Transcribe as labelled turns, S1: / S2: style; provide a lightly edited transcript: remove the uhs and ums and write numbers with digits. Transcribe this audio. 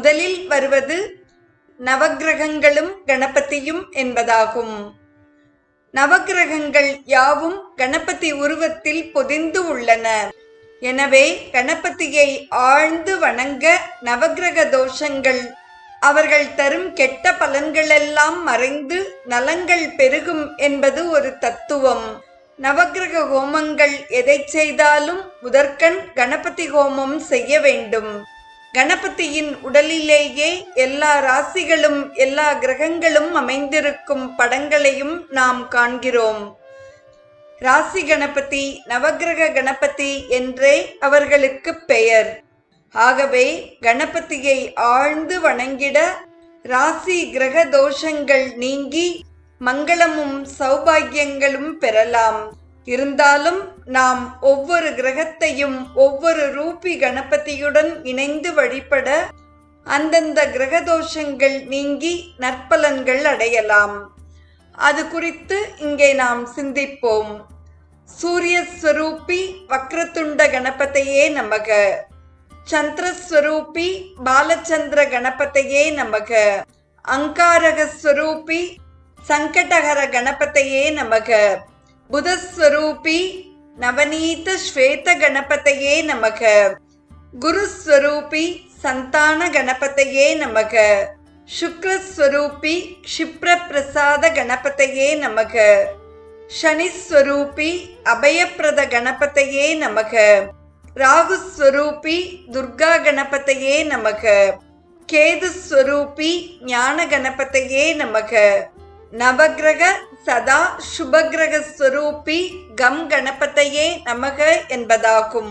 S1: முதலில் வருவது நவக்கிரகங்களும் கணபதியும் என்பதாகும். நவக்கிரகங்கள் யாவும் கணபதி உருவத்தில் பொதிந்து உள்ளன. எனவே கணபதியை ஆழ்ந்து வணங்க நவக்கிரக தோஷங்கள், அவர்கள் தரும் கெட்ட பலன்களெல்லாம் மறைந்து நலங்கள் பெருகும் என்பது ஒரு தத்துவம். நவக்கிரக ஹோமங்கள் எதை செய்தாலும் முதற்கண் கணபதி ஹோமம் செய்ய வேண்டும். கணபதியின் உடலிலேயே எல்லா ராசிகளும் எல்லா கிரகங்களும் அமைந்திருக்கும் படங்களையும் நாம் காண்கிறோம். ராசி கணபதி, நவக்கிரக கணபதி என்றே அவர்களுக்கு பெயர். ஆகவே கணபதியை ஆழ்ந்து வணங்கிட ராசி கிரக தோஷங்கள் நீங்கி மங்களமும் சௌபாகியங்களும் பெறலாம். இருந்தாலும் நாம் ஒவ்வொரு கிரகத்தையும் ஒவ்வொரு ரூபி கணபதியுடன் இணைந்து வழிபட அந்தந்த கிரகதோஷங்கள் நீங்கி நற்பலன்கள் அடையலாம். அது குறித்து இங்கே நாம் சிந்திப்போம். சூரியஸ்வரூபி வக்ரதுண்ட கணபதியே நமக. சந்திரஸ்வரூபி பாலச்சந்திர கணபதியே நமக. அங்காரகஸ்வரூபி சங்கடஹர கணபதியே நமக. புதஸ்வரூபி நவநீத ஸ்வேத கணபதியே நமக. குருஸ்வரூபி சந்தான கணபதியே நமக. சுக்ரஸ்வரூபி க்ஷிப்ர பிரசாத கணபதியே நமக. சனிஸ்வரூபி அபயப்பிரத கணபதியே நமக. ராகுஸ்வரூபி துர்கா கணபதியே நமக. கேதுஸ்வரூபி ஞான கணபதியே நமக. நவக்கிரக சதா சுபக்கிரக ஸ்வரூபி கம் கணபதியே நமக என்பதாகும்.